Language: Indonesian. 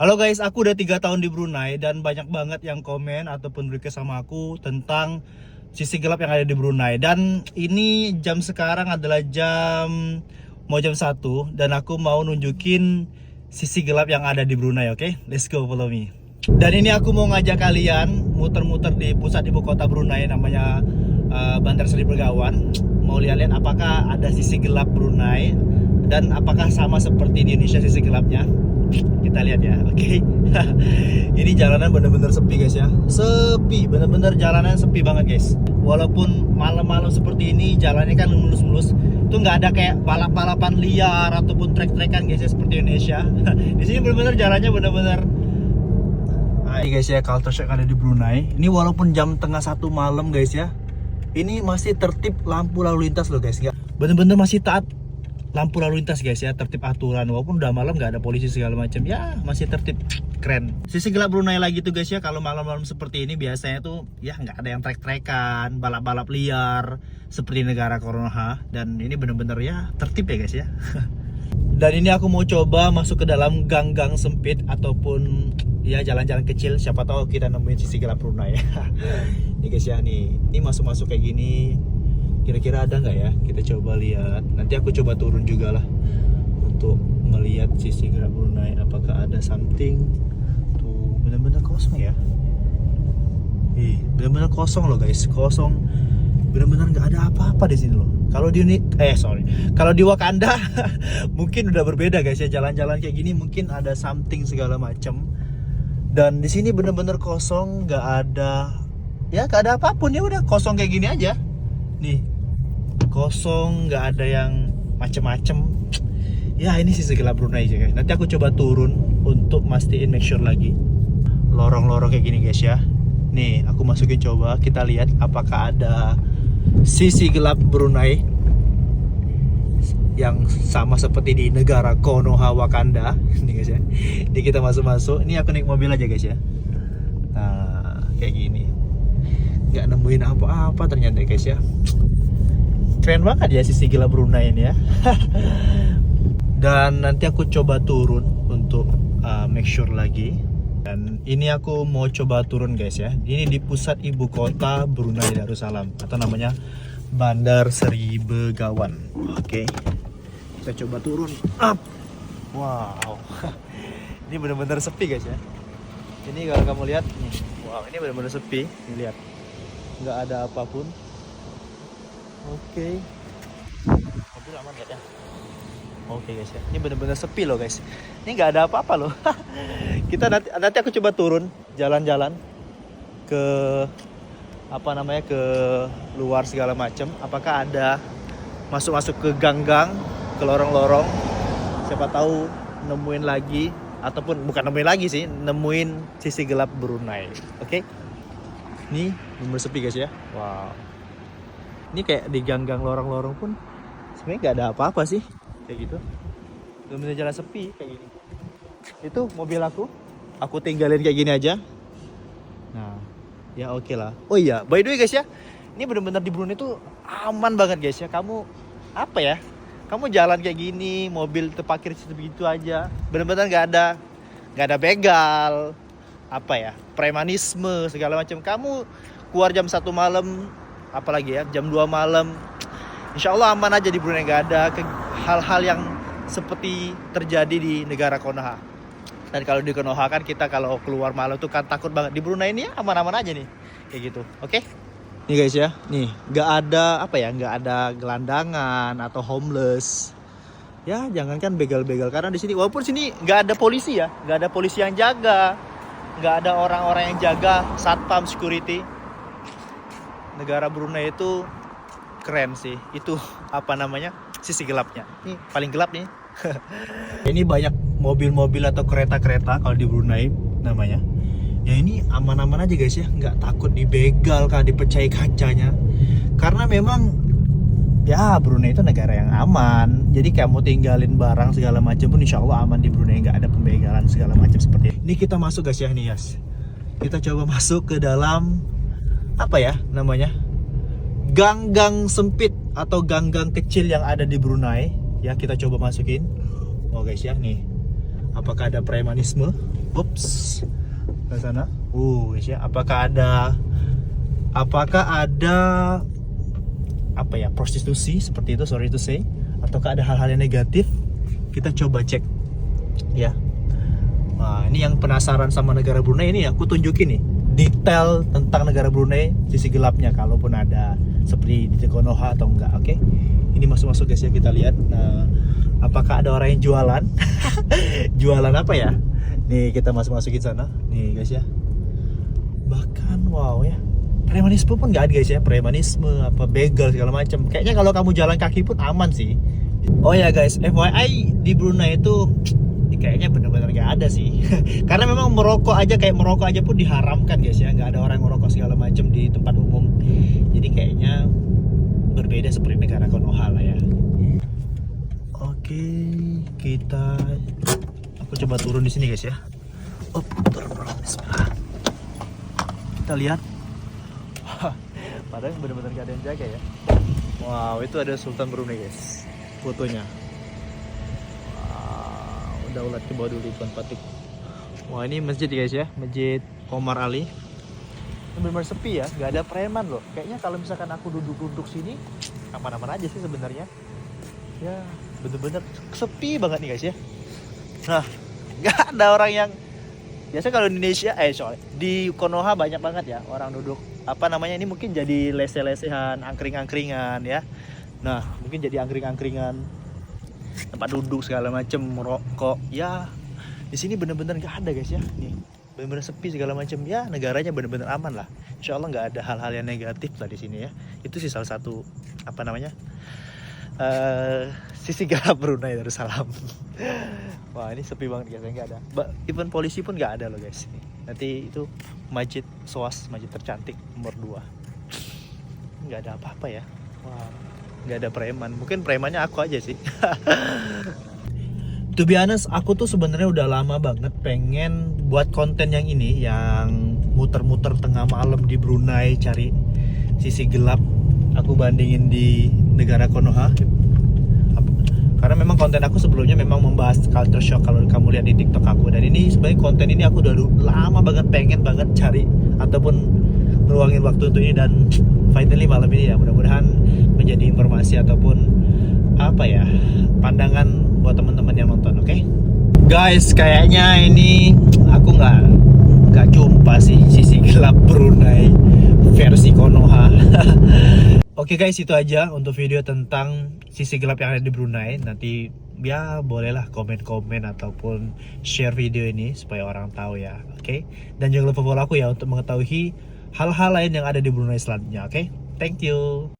Halo guys, aku udah 3 tahun di Brunei dan banyak banget yang komen ataupun request sama aku tentang sisi gelap yang ada di Brunei. Dan ini jam sekarang adalah mau jam 1 dan aku mau nunjukin sisi gelap yang ada di Brunei, oke? Let's go, follow me. Dan ini aku mau ngajak kalian muter-muter di pusat ibu kota Brunei, namanya Bandar Seri Begawan. Mau lihat-lihat apakah ada sisi gelap Brunei dan apakah sama seperti di Indonesia sisi gelapnya. Kita lihat ya, oke. Ini jalanan bener-bener sepi guys ya. Sepi, bener-bener jalanan sepi banget guys. Walaupun malam-malam seperti ini jalannya kan mulus-mulus, itu nggak ada kayak balap-balapan liar ataupun trek-trekan guys ya seperti Indonesia. Di sini bener-bener jalannya bener-bener. Nah, ini guys ya culture shock ada di Brunei. Ini walaupun jam tengah 1 malam guys ya, ini masih tertib lampu lalu lintas loh guys. Bener-bener masih taat lampu lalu lintas guys ya, tertib aturan. Walaupun udah malam nggak ada polisi segala macam ya, masih tertib. Keren. Sisi gelap Brunei lagi tuh guys ya, kalau malam-malam seperti ini biasanya tuh ya nggak ada yang trek-trekan, balap-balap liar seperti negara Konoha. Dan ini bener-bener ya tertib ya guys ya. Dan ini aku mau coba masuk ke dalam gang-gang sempit ataupun ya jalan-jalan kecil, siapa tahu kita nemuin sisi gelap Brunei ya. Ini guys ya, nih ini masuk-masuk kayak gini, kira-kira ada nggak ya? Kita coba lihat. Nanti aku coba turun juga lah untuk melihat sisi gelap Brunei. Apakah ada something? Tuh benar-benar kosong ya. Benar-benar kosong loh guys, kosong. Benar-benar nggak ada apa-apa di sini loh. Kalau kalau di Wakanda mungkin udah berbeda guys ya, jalan-jalan kayak gini mungkin ada something segala macam. Dan di sini benar-benar kosong, nggak ada apapun, ya udah kosong kayak gini aja. Nih kosong, nggak ada yang macem-macem. Ya ini sisi gelap Brunei aja guys. Nanti aku coba turun untuk mastiin, make sure lagi. Lorong-lorong kayak gini guys ya. Nih aku masukin, coba kita lihat apakah ada sisi gelap Brunei yang sama seperti di negara Konoha Wakanda. Ini guys ya. Ini kita masuk-masuk. Ini aku naik mobil aja guys ya. Nah kayak gini, nggak nemuin apa-apa ternyata guys ya. Keren banget ya sisi gelap Brunei ini ya. Dan nanti aku coba turun untuk make sure lagi. Dan ini aku mau coba turun guys ya. Ini di pusat ibu kota Brunei Darussalam, atau namanya Bandar Seri Begawan. Oke, kita coba turun up. Wow. Ini benar-benar sepi guys ya. Ini kalau kamu lihat nih, wow ini benar-benar sepi. Nih lihat, nggak ada apapun. Oke. Mobil aman gak ya? Oke guys ya, ini benar-benar sepi loh guys. Ini nggak ada apa-apa loh. Kita nanti aku coba turun jalan-jalan ke ke luar segala macam. Apakah ada masuk-masuk ke gang-gang, ke lorong-lorong? Siapa tahu nemuin lagi, ataupun bukan nemuin lagi sih, nemuin sisi gelap Brunei. Oke? Ini benar sepi guys ya. Wow. Ini kayak di gang-gang lorong-lorong pun sebenarnya nggak ada apa-apa sih, kayak gitu. Bener-bener jalan sepi kayak gini. Itu mobil aku tinggalin kayak gini aja. Nah, ya oke lah. Oh iya, by the way guys ya, ini bener-bener di Brunei tuh aman banget guys ya. Kamu kamu jalan kayak gini, mobil terparkir sebegitu aja, bener-bener nggak ada begal, premanisme segala macam. Kamu keluar jam 1 malam, apalagi ya jam 2 malam, insya Allah aman aja di Brunei. Nggak ada hal-hal yang seperti terjadi di negara Konoha. Dan kalau di Konoha kan kita kalau keluar malam tuh kan takut banget. Di Brunei ini ya aman-aman aja nih, kayak gitu. Oke? Nih guys ya, nih nggak ada nggak ada gelandangan atau homeless. Ya jangankan begal-begal, karena di sini walaupun sini nggak ada polisi ya, nggak ada polisi yang jaga, nggak ada orang-orang yang jaga, satpam security. Negara Brunei itu keren sih. Itu sisi gelapnya. Ini paling gelap nih. Ini banyak mobil-mobil atau kereta-kereta kalau di Brunei namanya. Ya ini aman-aman aja guys ya, nggak takut dibegal kah, dipecai kacanya. Karena memang ya Brunei itu negara yang aman. Jadi kamu tinggalin barang segala macam pun insya Allah aman di Brunei, nggak ada pembegalan segala macam seperti ini. Ini kita masuk guys ya, nih guys. Kita coba masuk ke dalam gang-gang sempit atau gang-gang kecil yang ada di Brunei. Ya kita coba masukin. Oh guys ya, nih apakah ada premanisme? Ups, ke sana. Guys ya, apakah ada apa ya, prostitusi seperti itu, sorry to say, ataukah ada hal-hal yang negatif? Kita coba cek ya. Nah, ini yang penasaran sama negara Brunei ini, aku tunjukin nih detail tentang negara Brunei, sisi gelapnya kalaupun ada seperti di Konoha atau enggak. Oke, ini masuk guys ya, kita lihat. Nah, apakah ada orang yang jualan? Jualan apa ya? Nih, kita masukin sana nih guys ya. Bahkan wow ya, premanisme pun nggak ada guys ya, premanisme apa begal segala macam. Kayaknya kalau kamu jalan kaki pun aman sih. Oh ya guys, FYI di Brunei itu kayaknya benar-benar nggak ada sih. Karena memang merokok aja pun diharamkan guys ya, nggak ada orang merokok segala macam di tempat umum. Jadi kayaknya berbeda seperti negara Konoha lah ya. Oke, aku coba turun di sini guys ya. Oh, turun. Bismillah. Kita lihat. Padahal benar-benar gak ada yang jaga ya. Wow, itu ada Sultan Brunei guys, fotonya. Wow, udah ulat ke bawah dulu Tuan Patik. Wah, ini masjid guys ya, Masjid Omar Ali. Ini benar-benar sepi ya, gak ada preman loh. Kayaknya kalau misalkan aku duduk sini, aman-aman aja sih sebenarnya. Ya, bener-bener sepi banget nih guys ya. Nah, gak ada orang yang biasa kalau di Indonesia, di Konoha banyak banget ya orang duduk. Apa namanya, ini mungkin jadi lese-lesehan, angkring-angkringan ya. Nah, mungkin jadi angkring-angkringan, tempat duduk segala macem, merokok. Ya, di sini bener-bener gak ada guys ya. Nih, bener-bener sepi segala macem ya. Negaranya bener-bener aman lah. Insya Allah nggak ada hal-hal yang negatif lah di sini ya. Itu sih salah satu apa namanya, sisi gelap Brunei Darussalam. Wah, ini sepi banget guys, nggak ada. Even polisi pun nggak ada loh guys. Nanti itu masjid SOAS, masjid tercantik nomor 2. Nggak ada apa-apa ya. Wah, nggak ada preman. Mungkin premannya aku aja sih. To be honest, aku tuh sebenarnya udah lama banget pengen buat konten yang ini, yang muter-muter tengah malam di Brunei cari sisi gelap. Aku bandingin di negara Konoha. Karena memang konten aku sebelumnya memang membahas culture shock kalau kamu lihat di TikTok aku. Dan ini sebenarnya konten ini aku udah lama banget pengen banget cari ataupun meluangin waktu untuk ini, dan finally malam ini ya mudah-mudahan menjadi informasi ataupun apa ya, pandangan buat teman-teman yang nonton. Oke? Guys, kayaknya ini aku nggak jumpa sih sisi gelap Brunei versi Konoha. Oke guys, itu aja untuk video tentang sisi gelap yang ada di Brunei. Nanti ya bolehlah komen-komen ataupun share video ini supaya orang tahu ya. Oke? Dan jangan lupa follow aku ya untuk mengetahui hal-hal lain yang ada di Brunei selanjutnya. Oke? Thank you.